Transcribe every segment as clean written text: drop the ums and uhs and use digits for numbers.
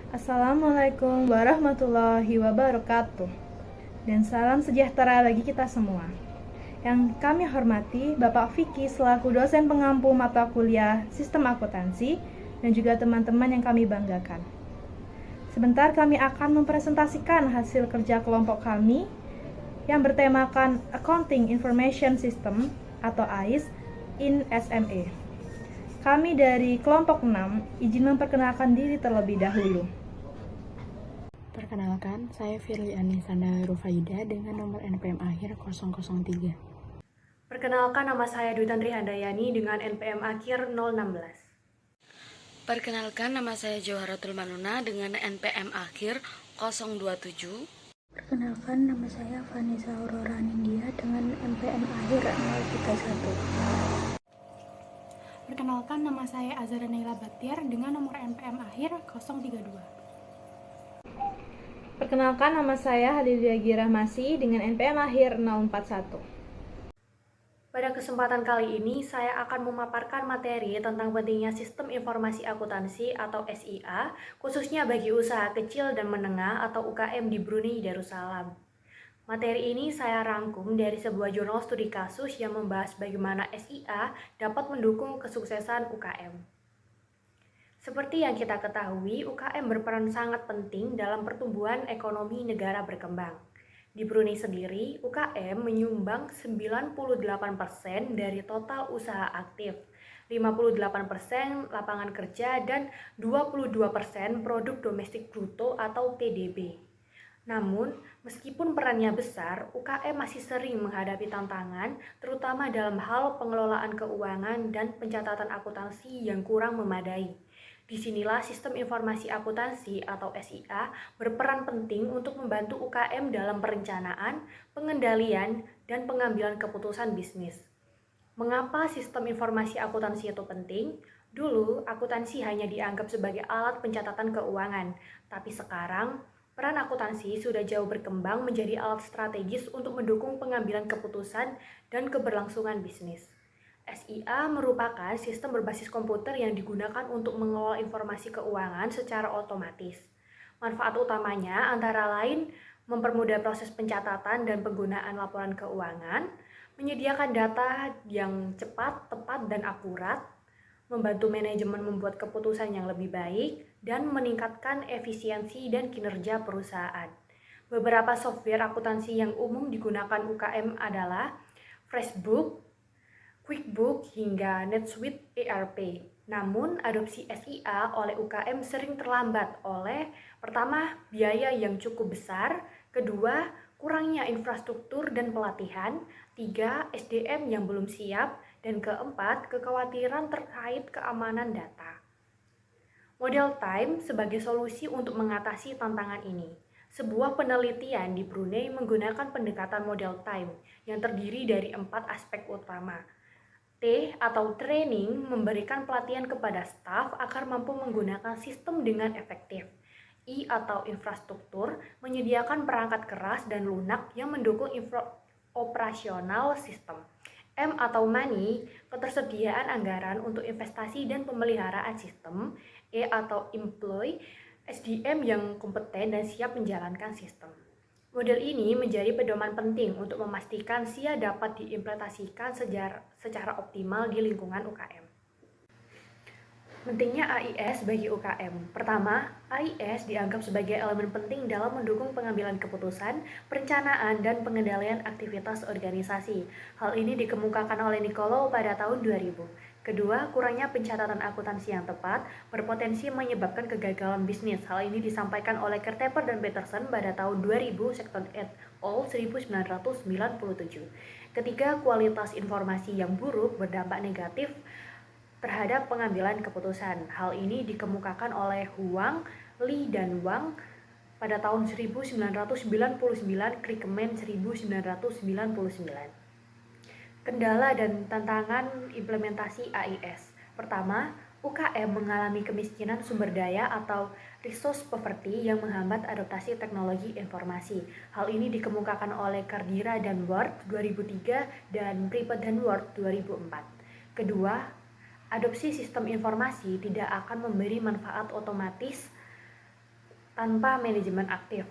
Assalamualaikum warahmatullahi wabarakatuh. Dan salam sejahtera bagi kita semua. Yang kami hormati Bapak Vicky selaku dosen pengampu mata kuliah Sistem Akuntansi dan juga teman-teman yang kami banggakan. Sebentar kami akan mempresentasikan hasil kerja kelompok kami yang bertemakan Accounting Information System atau AIS in SME. Kami dari kelompok 6 izin memperkenalkan diri terlebih dahulu. Perkenalkan, saya Firly Anisanda Rufaida dengan nomor NPM akhir 003. Perkenalkan, nama saya Dwi Tantri Handayani dengan NPM akhir 016. Perkenalkan, nama saya Joharatul Manuna dengan NPM akhir 027. Perkenalkan, nama saya Vanessa Aurora Nindya dengan NPM akhir 031. Perkenalkan, nama saya Azhara Naila Batiar dengan nomor NPM akhir 032. Perkenalkan, nama saya Halilia Girahmasi dengan NPM akhir 041. Pada kesempatan kali ini, saya akan memaparkan materi tentang pentingnya Sistem Informasi Akuntansi atau SIA, khususnya bagi usaha kecil dan menengah atau UKM di Brunei Darussalam. Materi ini saya rangkum dari sebuah jurnal studi kasus yang membahas bagaimana SIA dapat mendukung kesuksesan UKM. Seperti yang kita ketahui, UKM berperan sangat penting dalam pertumbuhan ekonomi negara berkembang. Di Brunei sendiri, UKM menyumbang 98% dari total usaha aktif, 58% lapangan kerja, dan 22% produk domestik bruto atau PDB. Namun, meskipun perannya besar, UKM masih sering menghadapi tantangan, terutama dalam hal pengelolaan keuangan dan pencatatan akuntansi yang kurang memadai. Disinilah Sistem Informasi Akuntansi atau SIA berperan penting untuk membantu UKM dalam perencanaan, pengendalian, dan pengambilan keputusan bisnis. Mengapa Sistem Informasi Akuntansi itu penting? Dulu, akuntansi hanya dianggap sebagai alat pencatatan keuangan, tapi sekarang, peran akuntansi sudah jauh berkembang menjadi alat strategis untuk mendukung pengambilan keputusan dan keberlangsungan bisnis. SIA merupakan sistem berbasis komputer yang digunakan untuk mengelola informasi keuangan secara otomatis. Manfaat utamanya antara lain mempermudah proses pencatatan dan penggunaan laporan keuangan, menyediakan data yang cepat, tepat, dan akurat, membantu manajemen membuat keputusan yang lebih baik, dan meningkatkan efisiensi dan kinerja perusahaan. Beberapa software akuntansi yang umum digunakan UKM adalah FreshBook, QuickBooks, hingga NetSuite ERP. Namun, adopsi SIA oleh UKM sering terlambat oleh pertama, biaya yang cukup besar, kedua, kurangnya infrastruktur dan pelatihan, tiga, SDM yang belum siap, dan keempat, kekhawatiran terkait keamanan data. Model Time sebagai solusi untuk mengatasi tantangan ini. Sebuah penelitian di Brunei menggunakan pendekatan model time yang terdiri dari 4 aspek utama. T atau training memberikan pelatihan kepada staf agar mampu menggunakan sistem dengan efektif. I atau infrastruktur menyediakan perangkat keras dan lunak yang mendukung operasional sistem. M atau money, ketersediaan anggaran untuk investasi dan pemeliharaan sistem. E atau employee, SDM yang kompeten dan siap menjalankan sistem. Model ini menjadi pedoman penting untuk memastikan SIA dapat diimplementasikan secara optimal di lingkungan UKM. Pentingnya AIS bagi UKM. Pertama, AIS dianggap sebagai elemen penting dalam mendukung pengambilan keputusan, perencanaan, dan pengendalian aktivitas organisasi. Hal ini dikemukakan oleh Nicolo pada tahun 2000. Kedua, kurangnya pencatatan akuntansi yang tepat berpotensi menyebabkan kegagalan bisnis. Hal ini disampaikan oleh Kerteper dan Peterson pada tahun 2000, Secton et al. 1997. Ketiga, kualitas informasi yang buruk berdampak negatif terhadap pengambilan keputusan. Hal ini dikemukakan oleh Huang, Li, dan Wang pada tahun 1999, Krikkeman 1999. Kendala dan tantangan implementasi AIS. Pertama, UKM mengalami kemiskinan sumber daya atau resource poverty yang menghambat adaptasi teknologi informasi. Hal ini dikemukakan oleh Cardira dan Ward 2003 dan Pripet dan Ward 2004. Kedua, adopsi sistem informasi tidak akan memberi manfaat otomatis tanpa manajemen aktif.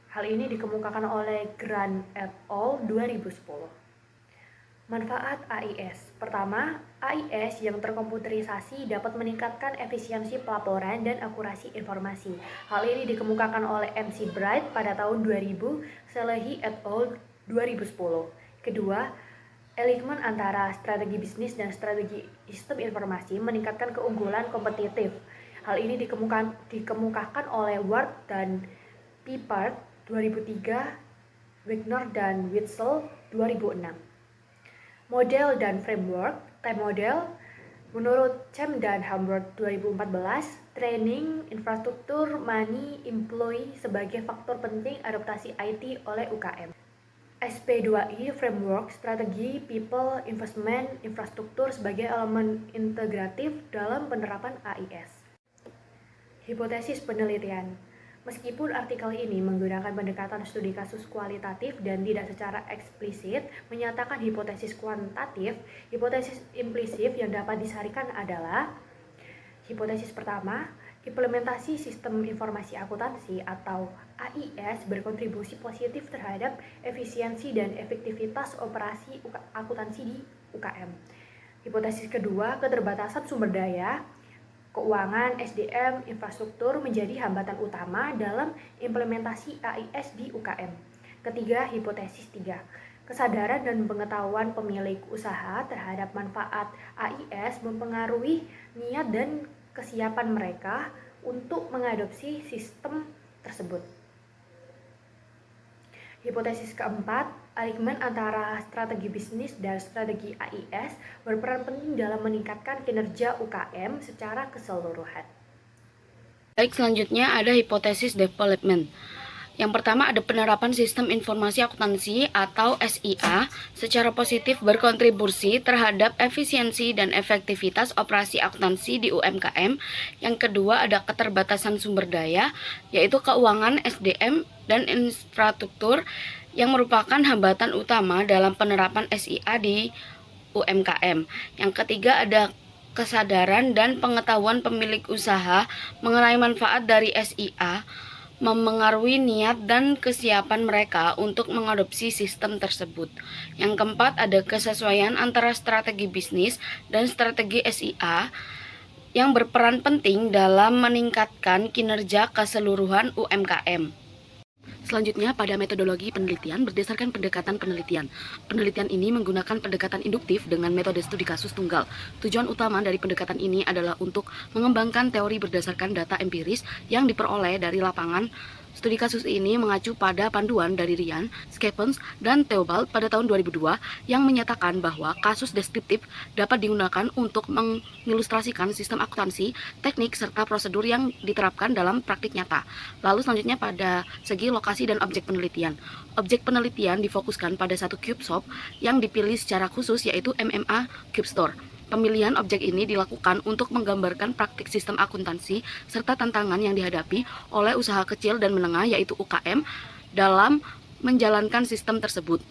Hal ini dikemukakan oleh Grant et al. 2010. Manfaat AIS. Pertama, AIS yang terkomputerisasi dapat meningkatkan efisiensi pelaporan dan akurasi informasi. Hal ini dikemukakan oleh MC Bright pada tahun 2000, Salehi et al. 2010. Kedua, alignment antara strategi bisnis dan strategi sistem informasi meningkatkan keunggulan kompetitif. Hal ini dikemukakan oleh Ward dan Pippard 2003, Wigner dan Witzel 2006. Model dan framework. Time model menurut Cem dan Hamburg 2014, training, infrastruktur, money, employee sebagai faktor penting adaptasi IT oleh UKM. SP2I framework, strategi, people, investment, infrastruktur sebagai elemen integratif dalam penerapan AIS. Hipotesis penelitian. Meskipun artikel ini menggunakan pendekatan studi kasus kualitatif dan tidak secara eksplisit menyatakan hipotesis kuantitatif, hipotesis implisit yang dapat disarikan adalah hipotesis pertama, implementasi sistem informasi akuntansi atau AIS berkontribusi positif terhadap efisiensi dan efektivitas operasi akuntansi di UKM. Hipotesis kedua, keterbatasan sumber daya, keuangan, SDM, infrastruktur menjadi hambatan utama dalam implementasi AIS di UKM. Ketiga, hipotesis 3. Kesadaran dan pengetahuan pemilik usaha terhadap manfaat AIS mempengaruhi niat dan kesiapan mereka untuk mengadopsi sistem tersebut. Hipotesis keempat, alignment antara strategi bisnis dan strategi AIS berperan penting dalam meningkatkan kinerja UKM secara keseluruhan. Baik, selanjutnya ada hipotesis development. Yang pertama ada penerapan sistem informasi akuntansi atau SIA secara positif berkontribusi terhadap efisiensi dan efektivitas operasi akuntansi di UMKM. Yang kedua ada keterbatasan sumber daya, yaitu keuangan, SDM, dan infrastruktur yang merupakan hambatan utama dalam penerapan SIA di UMKM. Yang ketiga ada kesadaran dan pengetahuan pemilik usaha mengenai manfaat dari SIA memengaruhi niat dan kesiapan mereka untuk mengadopsi sistem tersebut. Yang keempat ada kesesuaian antara strategi bisnis dan strategi SIA yang berperan penting dalam meningkatkan kinerja keseluruhan UMKM. Selanjutnya pada metodologi penelitian berdasarkan pendekatan penelitian. Penelitian ini menggunakan pendekatan induktif dengan metode studi kasus tunggal. Tujuan utama dari pendekatan ini adalah untuk mengembangkan teori berdasarkan data empiris yang diperoleh dari lapangan. Studi kasus ini mengacu pada panduan dari Ryan, Skeppens, dan Theobald pada tahun 2002 yang menyatakan bahwa kasus deskriptif dapat digunakan untuk mengilustrasikan sistem akuntansi, teknik, serta prosedur yang diterapkan dalam praktik nyata. Lalu selanjutnya pada segi lokasi dan objek penelitian. Objek penelitian difokuskan pada satu cube shop yang dipilih secara khusus yaitu MMA Cube Store. Pemilihan objek ini dilakukan untuk menggambarkan praktik sistem akuntansi serta tantangan yang dihadapi oleh usaha kecil dan menengah yaitu UKM dalam menjalankan sistem tersebut.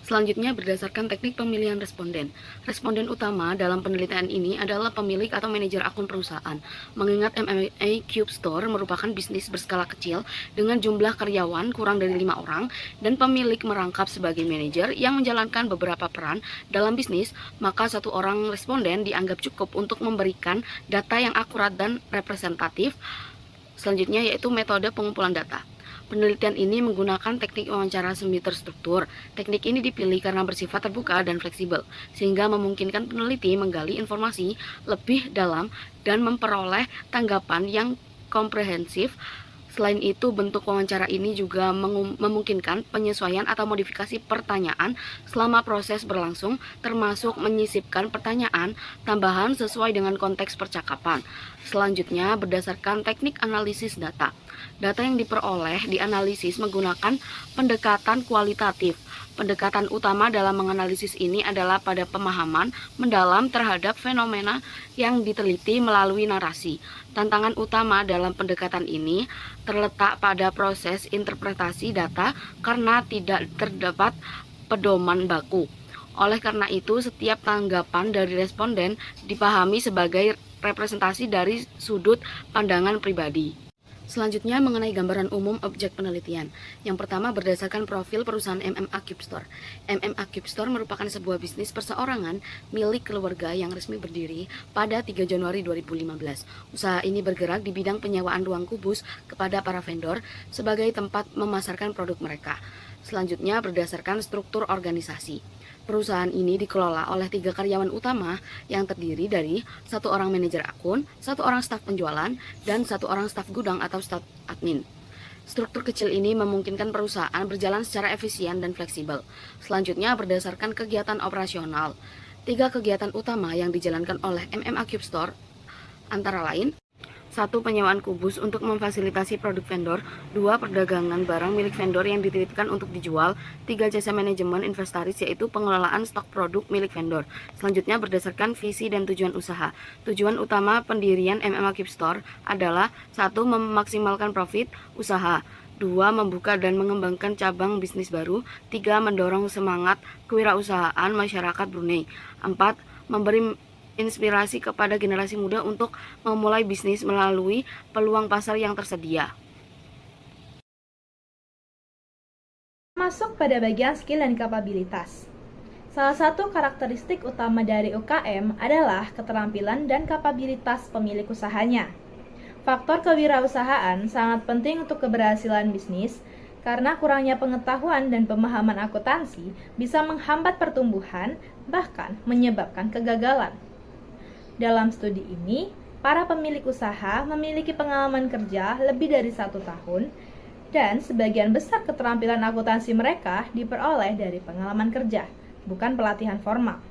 Selanjutnya berdasarkan teknik pemilihan responden. Responden utama dalam penelitian ini adalah pemilik atau manajer akun perusahaan. Mengingat MMA Cube Store merupakan bisnis berskala kecil dengan jumlah karyawan kurang dari 5 orang dan pemilik merangkap sebagai manajer yang menjalankan beberapa peran dalam bisnis, maka satu orang responden dianggap cukup untuk memberikan data yang akurat dan representatif. Selanjutnya yaitu metode pengumpulan data. Penelitian ini menggunakan teknik wawancara semi terstruktur. Teknik ini dipilih karena bersifat terbuka dan fleksibel, sehingga memungkinkan peneliti menggali informasi lebih dalam dan memperoleh tanggapan yang komprehensif. Selain itu, bentuk wawancara ini juga memungkinkan penyesuaian atau modifikasi pertanyaan selama proses berlangsung, termasuk menyisipkan pertanyaan tambahan sesuai dengan konteks percakapan. Selanjutnya, berdasarkan teknik analisis data. Data yang diperoleh dianalisis menggunakan pendekatan kualitatif. Pendekatan utama dalam menganalisis ini adalah pada pemahaman mendalam terhadap fenomena yang diteliti melalui narasi. Tantangan utama dalam pendekatan ini terletak pada proses interpretasi data karena tidak terdapat pedoman baku. Oleh karena itu, setiap tanggapan dari responden dipahami sebagai representasi dari sudut pandangan pribadi. Selanjutnya mengenai gambaran umum objek penelitian. Yang pertama berdasarkan profil perusahaan MMA Cube Store. MMA Cube Store merupakan sebuah bisnis perseorangan milik keluarga yang resmi berdiri pada 3 Januari 2015. Usaha ini bergerak di bidang penyewaan ruang kubus kepada para vendor sebagai tempat memasarkan produk mereka. Selanjutnya berdasarkan struktur organisasi. Perusahaan ini dikelola oleh 3 karyawan utama yang terdiri dari 1 orang manajer akun, 1 orang staf penjualan, dan 1 orang staf gudang atau staf admin. Struktur kecil ini memungkinkan perusahaan berjalan secara efisien dan fleksibel. Selanjutnya berdasarkan kegiatan operasional. 3 kegiatan utama yang dijalankan oleh MMA Cube Store antara lain: 1. Penyewaan kubus untuk memfasilitasi produk vendor. 2. Perdagangan barang milik vendor yang dititipkan untuk dijual. 3. Jasa manajemen inventaris, yaitu pengelolaan stok produk milik vendor. Selanjutnya berdasarkan visi dan tujuan usaha. Tujuan utama pendirian MMA Cube Store adalah: 1. Memaksimalkan profit usaha. 2. Membuka dan mengembangkan cabang bisnis baru. 3. Mendorong semangat kewirausahaan masyarakat Brunei. 4. Memberi inspirasi kepada generasi muda untuk memulai bisnis melalui peluang pasar yang tersedia. Masuk pada bagian skill dan kapabilitas. Salah satu karakteristik utama dari UKM adalah keterampilan dan kapabilitas pemilik usahanya. Faktor kewirausahaan sangat penting untuk keberhasilan bisnis karena kurangnya pengetahuan dan pemahaman akuntansi bisa menghambat pertumbuhan, bahkan menyebabkan kegagalan. Dalam studi ini, para pemilik usaha memiliki pengalaman kerja lebih dari 1 tahun dan sebagian besar keterampilan akuntansi mereka diperoleh dari pengalaman kerja, bukan pelatihan formal.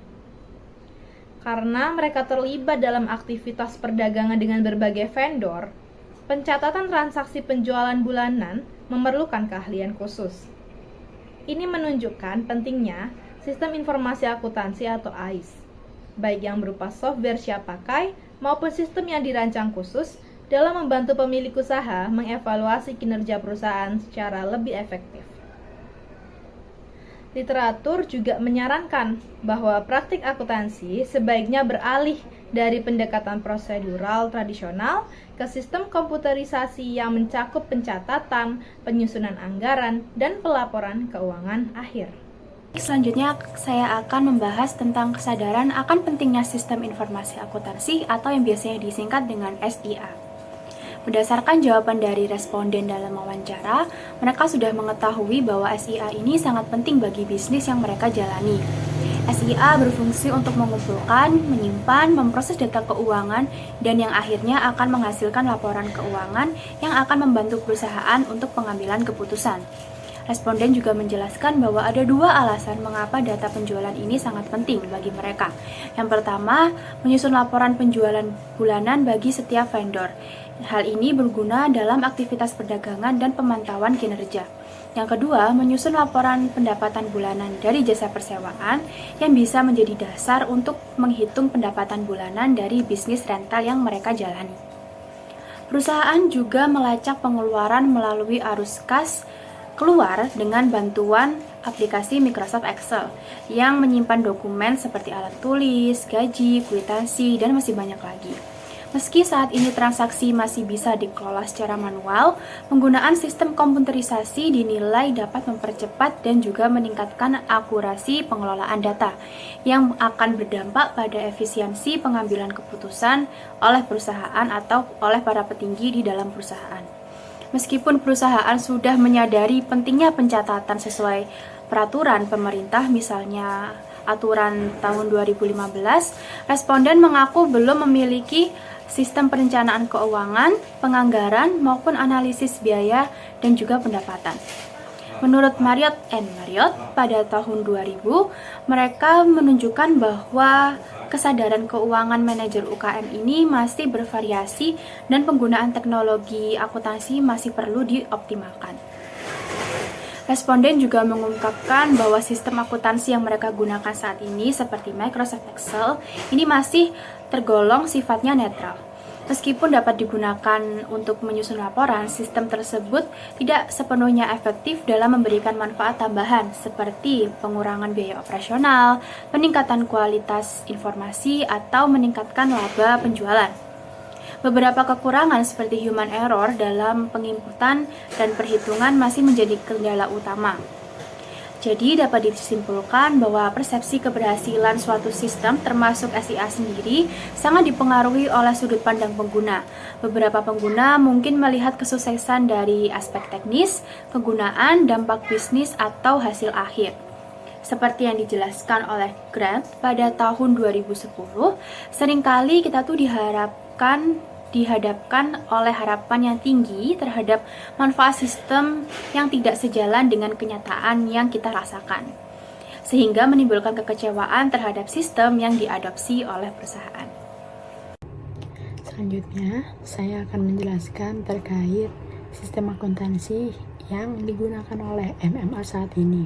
Karena mereka terlibat dalam aktivitas perdagangan dengan berbagai vendor, pencatatan transaksi penjualan bulanan memerlukan keahlian khusus. Ini menunjukkan pentingnya sistem informasi akuntansi atau AIS, baik yang berupa software siap pakai maupun sistem yang dirancang khusus dalam membantu pemilik usaha mengevaluasi kinerja perusahaan secara lebih efektif. Literatur juga menyarankan bahwa praktik akuntansi sebaiknya beralih dari pendekatan prosedural tradisional ke sistem komputerisasi yang mencakup pencatatan, penyusunan anggaran, dan pelaporan keuangan akhir. Selanjutnya, saya akan membahas tentang kesadaran akan pentingnya sistem informasi akuntansi atau yang biasanya disingkat dengan SIA. Berdasarkan jawaban dari responden dalam wawancara, mereka sudah mengetahui bahwa SIA ini sangat penting bagi bisnis yang mereka jalani. SIA berfungsi untuk mengumpulkan, menyimpan, memproses data keuangan, dan yang akhirnya akan menghasilkan laporan keuangan yang akan membantu perusahaan untuk pengambilan keputusan. Responden juga menjelaskan bahwa ada 2 alasan mengapa data penjualan ini sangat penting bagi mereka. Yang pertama, menyusun laporan penjualan bulanan bagi setiap vendor. Hal ini berguna dalam aktivitas perdagangan dan pemantauan kinerja. Yang kedua, menyusun laporan pendapatan bulanan dari jasa persewaan yang bisa menjadi dasar untuk menghitung pendapatan bulanan dari bisnis rental yang mereka jalani. Perusahaan juga melacak pengeluaran melalui arus kas keluar dengan bantuan aplikasi Microsoft Excel yang menyimpan dokumen seperti alat tulis, gaji, kwitansi, dan masih banyak lagi. Meski saat ini transaksi masih bisa dikelola secara manual, penggunaan sistem komputerisasi dinilai dapat mempercepat dan juga meningkatkan akurasi pengelolaan data yang akan berdampak pada efisiensi pengambilan keputusan oleh perusahaan atau oleh para petinggi di dalam perusahaan. Meskipun perusahaan sudah menyadari pentingnya pencatatan sesuai peraturan pemerintah, misalnya aturan tahun 2015, responden mengaku belum memiliki sistem perencanaan keuangan, penganggaran, maupun analisis biaya dan juga pendapatan. Menurut Marriott & Marriott, pada tahun 2000, mereka menunjukkan bahwa kesadaran keuangan manajer UKM ini masih bervariasi dan penggunaan teknologi akuntansi masih perlu dioptimalkan. Responden juga mengungkapkan bahwa sistem akuntansi yang mereka gunakan saat ini seperti Microsoft Excel ini masih tergolong sifatnya netral. Meskipun dapat digunakan untuk menyusun laporan, sistem tersebut tidak sepenuhnya efektif dalam memberikan manfaat tambahan seperti pengurangan biaya operasional, peningkatan kualitas informasi, atau meningkatkan laba penjualan. Beberapa kekurangan seperti human error dalam penginputan dan perhitungan masih menjadi kendala utama. Jadi dapat disimpulkan bahwa persepsi keberhasilan suatu sistem termasuk SIA sendiri sangat dipengaruhi oleh sudut pandang pengguna. Beberapa pengguna mungkin melihat kesuksesan dari aspek teknis, kegunaan, dampak bisnis, atau hasil akhir. Seperti yang dijelaskan oleh Grant pada tahun 2010, seringkali kita tuh dihadapkan oleh harapan yang tinggi terhadap manfaat sistem yang tidak sejalan dengan kenyataan yang kita rasakan, sehingga menimbulkan kekecewaan terhadap sistem yang diadopsi oleh perusahaan. Selanjutnya, saya akan menjelaskan terkait sistem akuntansi yang digunakan oleh MMA saat ini.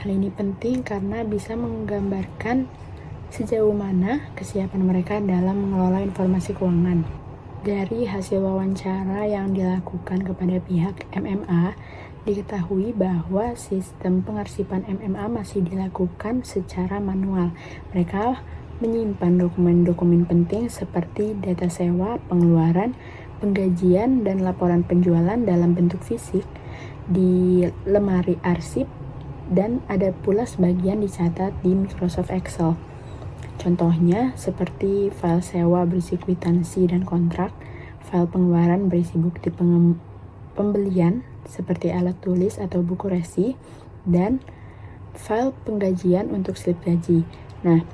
Hal ini penting karena bisa menggambarkan sejauh mana kesiapan mereka dalam mengelola informasi keuangan. Dari hasil wawancara yang dilakukan kepada pihak MMA, diketahui bahwa sistem pengarsipan MMA masih dilakukan secara manual. Mereka menyimpan dokumen-dokumen penting seperti data sewa, pengeluaran, penggajian, dan laporan penjualan dalam bentuk fisik di lemari arsip, dan ada pula sebagian dicatat di Microsoft Excel. Contohnya seperti file sewa berisi kwitansi dan kontrak, file pengeluaran berisi bukti pembelian seperti alat tulis atau buku resi, dan file penggajian untuk slip gaji. Nah,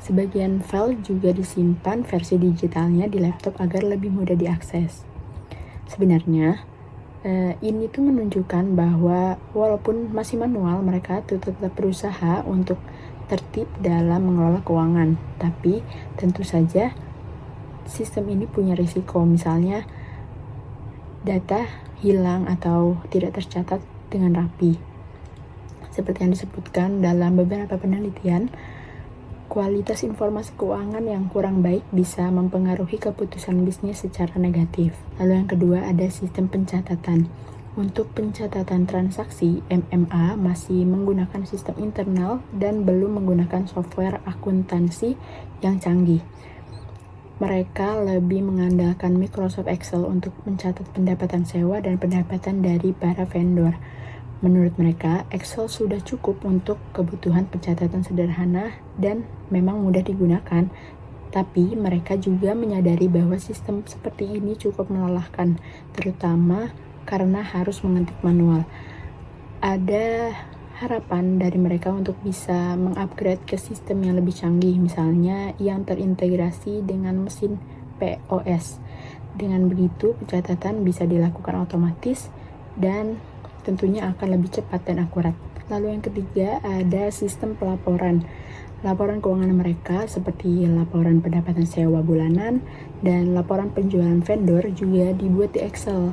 sebagian file juga disimpan versi digitalnya di laptop agar lebih mudah diakses. Sebenarnya, ini tuh menunjukkan bahwa walaupun masih manual, mereka tetap berusaha untuk tertib dalam mengelola keuangan. Tapi tentu saja sistem ini punya risiko, misalnya data hilang atau tidak tercatat dengan rapi. Seperti yang disebutkan dalam beberapa penelitian, kualitas informasi keuangan yang kurang baik bisa mempengaruhi keputusan bisnis secara negatif. Lalu yang kedua ada sistem pencatatan. Untuk pencatatan transaksi, MMA masih menggunakan sistem internal dan belum menggunakan software akuntansi yang canggih. Mereka lebih mengandalkan Microsoft Excel untuk mencatat pendapatan sewa dan pendapatan dari para vendor. Menurut mereka, Excel sudah cukup untuk kebutuhan pencatatan sederhana dan memang mudah digunakan. Tapi mereka juga menyadari bahwa sistem seperti ini cukup melelahkan, terutama karena harus mengetik manual. Ada harapan dari mereka untuk bisa mengupgrade ke sistem yang lebih canggih, misalnya yang terintegrasi dengan mesin POS. Dengan begitu, pencatatan bisa dilakukan otomatis dan tentunya akan lebih cepat dan akurat. Lalu yang ketiga ada sistem pelaporan. Laporan keuangan mereka seperti laporan pendapatan sewa bulanan dan laporan penjualan vendor juga dibuat di Excel.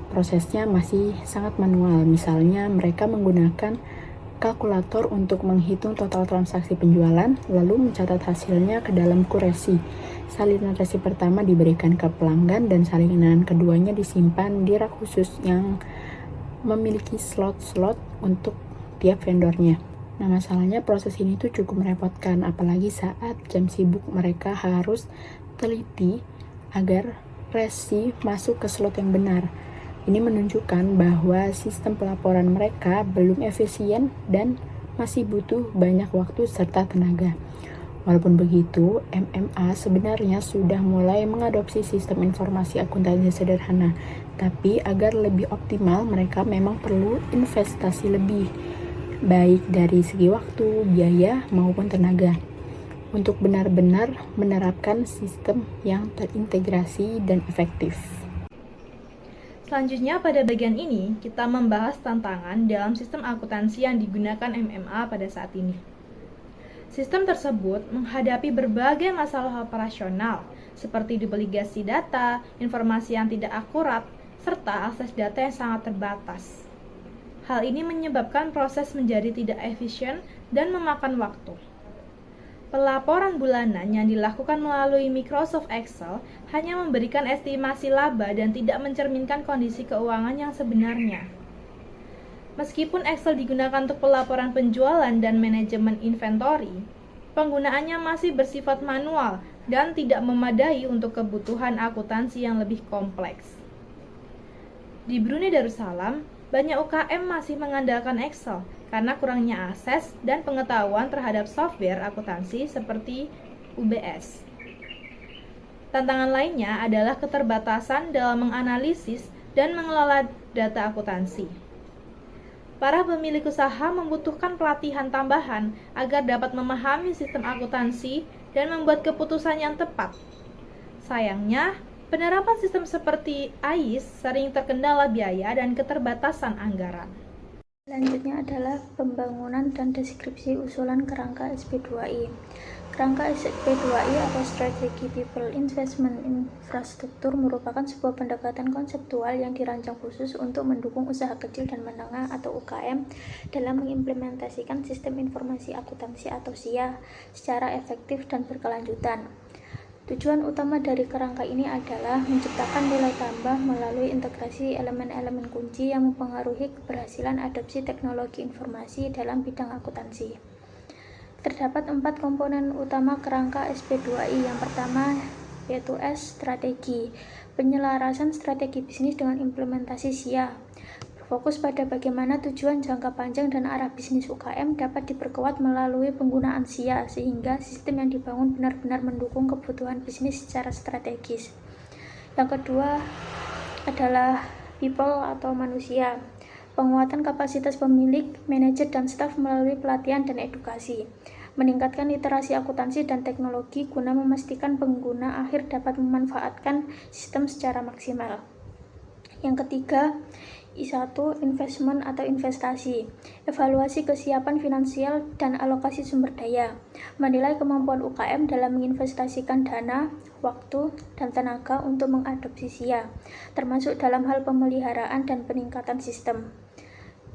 Prosesnya masih sangat manual. Misalnya mereka menggunakan kalkulator untuk menghitung total transaksi penjualan, lalu mencatat hasilnya ke dalam kuresi. Salinan resi pertama diberikan ke pelanggan dan salinan keduanya disimpan di rak khusus yang memiliki slot-slot untuk tiap vendornya. Nah, masalahnya proses ini tuh cukup merepotkan, apalagi saat jam sibuk mereka harus teliti agar resi masuk ke slot yang benar. Ini menunjukkan bahwa sistem pelaporan mereka belum efisien dan masih butuh banyak waktu serta tenaga. Walaupun begitu, MMA sebenarnya sudah mulai mengadopsi sistem informasi akuntansi sederhana. Tapi agar lebih optimal, mereka memang perlu investasi lebih, baik dari segi waktu, biaya, maupun tenaga, untuk benar-benar menerapkan sistem yang terintegrasi dan efektif. Selanjutnya pada bagian ini, kita membahas tantangan dalam sistem akuntansi yang digunakan MMA pada saat ini. Sistem tersebut menghadapi berbagai masalah operasional, seperti duplikasi data, informasi yang tidak akurat, serta akses data yang sangat terbatas. Hal ini menyebabkan proses menjadi tidak efisien dan memakan waktu. Pelaporan bulanan yang dilakukan melalui Microsoft Excel hanya memberikan estimasi laba dan tidak mencerminkan kondisi keuangan yang sebenarnya. Meskipun Excel digunakan untuk pelaporan penjualan dan manajemen inventory, penggunaannya masih bersifat manual, dan tidak memadai untuk kebutuhan akuntansi yang lebih kompleks. Di Brunei Darussalam, banyak UKM masih mengandalkan Excel karena kurangnya akses dan pengetahuan terhadap software akuntansi seperti UBS. Tantangan lainnya adalah keterbatasan dalam menganalisis dan mengelola data akuntansi. Para pemilik usaha membutuhkan pelatihan tambahan agar dapat memahami sistem akuntansi dan membuat keputusan yang tepat. Sayangnya, penerapan sistem seperti AIS sering terkendala biaya dan keterbatasan anggaran. Selanjutnya adalah pembangunan dan deskripsi usulan kerangka SP2I. Kerangka SP2I atau Strategy People Investment Infrastructure merupakan sebuah pendekatan konseptual yang dirancang khusus untuk mendukung usaha kecil dan menengah atau UKM dalam mengimplementasikan sistem informasi akuntansi atau SIA secara efektif dan berkelanjutan. Tujuan utama dari kerangka ini adalah menciptakan nilai tambah melalui integrasi elemen-elemen kunci yang mempengaruhi keberhasilan adopsi teknologi informasi dalam bidang akuntansi. Terdapat 4 komponen utama kerangka SP2I. Yang pertama yaitu S, strategi, penyelarasan strategi bisnis dengan implementasi SIA. Berfokus pada bagaimana tujuan jangka panjang dan arah bisnis UKM dapat diperkuat melalui penggunaan SIA sehingga sistem yang dibangun benar-benar mendukung kebutuhan bisnis secara strategis. Yang kedua adalah people atau manusia. Penguatan kapasitas pemilik, manajer, dan staf melalui pelatihan dan edukasi. Meningkatkan literasi akuntansi dan teknologi guna memastikan pengguna akhir dapat memanfaatkan sistem secara maksimal. Yang ketiga, I1, investment atau investasi. Evaluasi kesiapan finansial dan alokasi sumber daya. Menilai kemampuan UKM dalam menginvestasikan dana, waktu, dan tenaga untuk mengadopsi SIA, termasuk dalam hal pemeliharaan dan peningkatan sistem.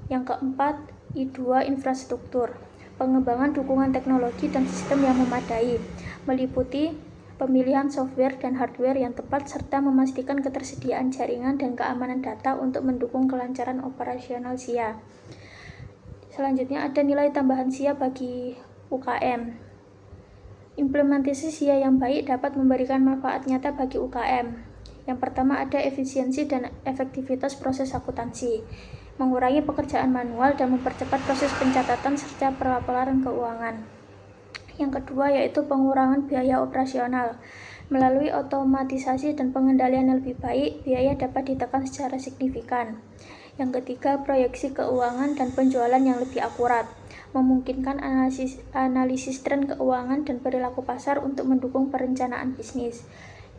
Yang keempat, I2, infrastruktur. Pengembangan dukungan teknologi dan sistem yang memadai, meliputi pemilihan software dan hardware yang tepat serta memastikan ketersediaan jaringan dan keamanan data untuk mendukung kelancaran operasional SIA. Selanjutnya ada nilai tambahan SIA bagi UKM. Implementasi SIA yang baik dapat memberikan manfaat nyata bagi UKM. Yang pertama ada efisiensi dan efektivitas proses akuntansi, mengurangi pekerjaan manual dan mempercepat proses pencatatan serta pelaporan keuangan. Yang kedua yaitu pengurangan biaya operasional. Melalui otomatisasi dan pengendalian yang lebih baik, biaya dapat ditekan secara signifikan. Yang ketiga, proyeksi keuangan dan penjualan yang lebih akurat, memungkinkan analisis tren keuangan dan perilaku pasar untuk mendukung perencanaan bisnis.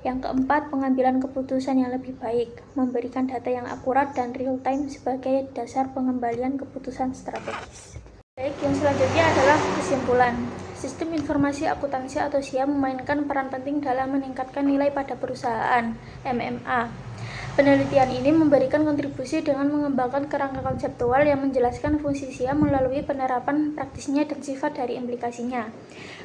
Yang keempat, pengambilan keputusan yang lebih baik, memberikan data yang akurat dan real-time sebagai dasar pengembalian keputusan strategis. Baik, yang selanjutnya adalah kesimpulan. Sistem informasi akuntansi atau SIA memainkan peran penting dalam meningkatkan nilai pada perusahaan, MMA. Penelitian ini memberikan kontribusi dengan mengembangkan kerangka konseptual yang menjelaskan fungsi SIA melalui penerapan praktisnya dan sifat dari implikasinya.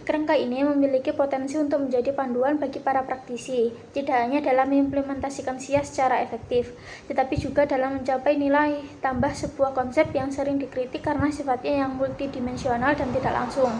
Kerangka ini memiliki potensi untuk menjadi panduan bagi para praktisi, tidak hanya dalam mengimplementasikan SIA secara efektif, tetapi juga dalam mencapai nilai tambah sebuah konsep yang sering dikritik karena sifatnya yang multidimensional dan tidak langsung.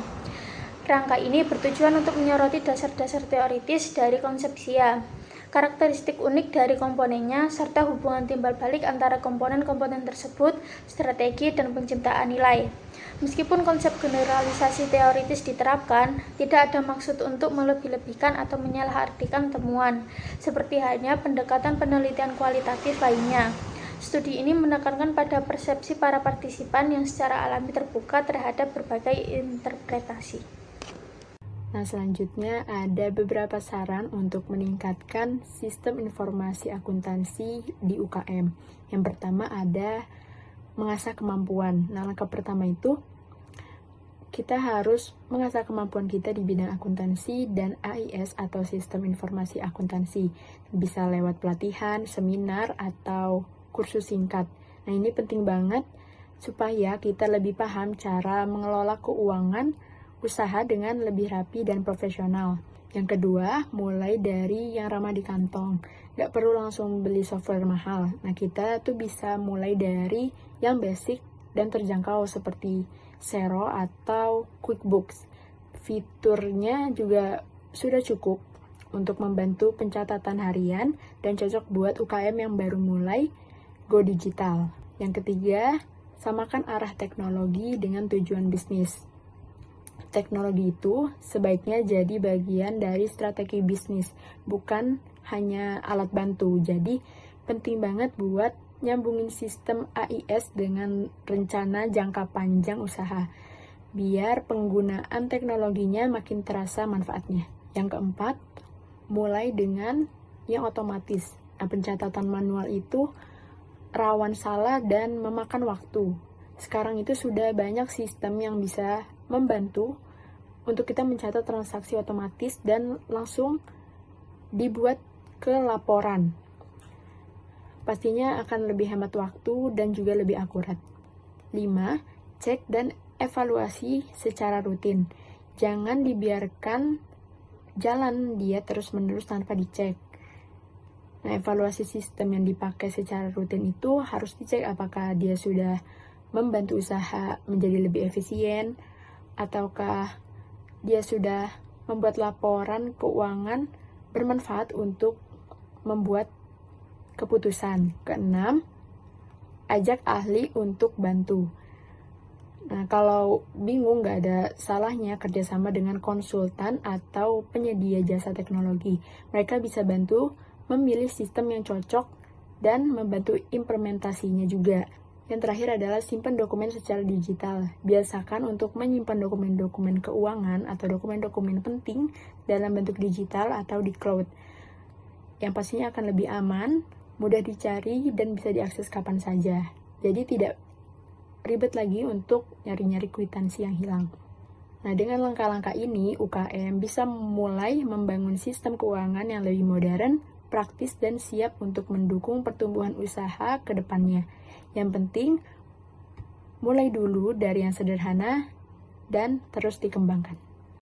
Kerangka ini bertujuan untuk menyoroti dasar-dasar teoritis dari konsep SIA, karakteristik unik dari komponennya, serta hubungan timbal balik antara komponen-komponen tersebut, strategi, dan penciptaan nilai. Meskipun konsep generalisasi teoritis diterapkan, tidak ada maksud untuk melebih-lebihkan atau menyalahartikan temuan, seperti halnya pendekatan penelitian kualitatif lainnya. Studi ini menekankan pada persepsi para partisipan yang secara alami terbuka terhadap berbagai interpretasi. Nah, selanjutnya ada beberapa saran untuk meningkatkan sistem informasi akuntansi di UKM. Yang pertama ada mengasah kemampuan. Nah, langkah pertama itu kita harus mengasah kemampuan kita di bidang akuntansi dan AIS atau sistem informasi akuntansi. Bisa lewat pelatihan, seminar, atau kursus singkat. Nah, ini penting banget supaya kita lebih paham cara mengelola keuangan usaha dengan lebih rapi dan profesional. Yang kedua, mulai dari yang ramah di kantong. Gak perlu langsung beli software mahal. Nah, kita tuh bisa mulai dari yang basic dan terjangkau seperti Xero atau QuickBooks. Fiturnya juga sudah cukup untuk membantu pencatatan harian dan cocok buat UKM yang baru mulai go digital. Yang ketiga, samakan arah teknologi dengan tujuan bisnis. Teknologi itu sebaiknya jadi bagian dari strategi bisnis, bukan hanya alat bantu. Jadi, penting banget buat nyambungin sistem AIS dengan rencana jangka panjang usaha, biar penggunaan teknologinya makin terasa manfaatnya. Yang keempat, mulai dengan yang otomatis. Nah, pencatatan manual itu rawan salah dan memakan waktu. Sekarang itu sudah banyak sistem yang bisa membantu untuk kita mencatat transaksi otomatis dan langsung dibuat ke laporan. Pastinya akan lebih hemat waktu dan juga lebih akurat. 5. Cek dan evaluasi secara rutin. Jangan dibiarkan jalan dia terus-menerus tanpa dicek. Nah, evaluasi sistem yang dipakai secara rutin itu harus dicek apakah dia sudah membantu usaha menjadi lebih efisien, ataukah dia sudah membuat laporan keuangan bermanfaat untuk membuat keputusan. Keenam, ajak ahli untuk bantu. Nah, kalau bingung, nggak ada salahnya kerjasama dengan konsultan atau penyedia jasa teknologi. Mereka bisa bantu memilih sistem yang cocok dan membantu implementasinya juga. Yang terakhir adalah simpan dokumen secara digital. Biasakan untuk menyimpan dokumen-dokumen keuangan atau dokumen-dokumen penting dalam bentuk digital atau di cloud. Yang pastinya akan lebih aman, mudah dicari, dan bisa diakses kapan saja. Jadi tidak ribet lagi untuk nyari-nyari kwitansi yang hilang. Nah, dengan langkah-langkah ini, UKM bisa mulai membangun sistem keuangan yang lebih modern, praktis, dan siap untuk mendukung pertumbuhan usaha ke depannya. Yang penting, mulai dulu dari yang sederhana dan terus dikembangkan.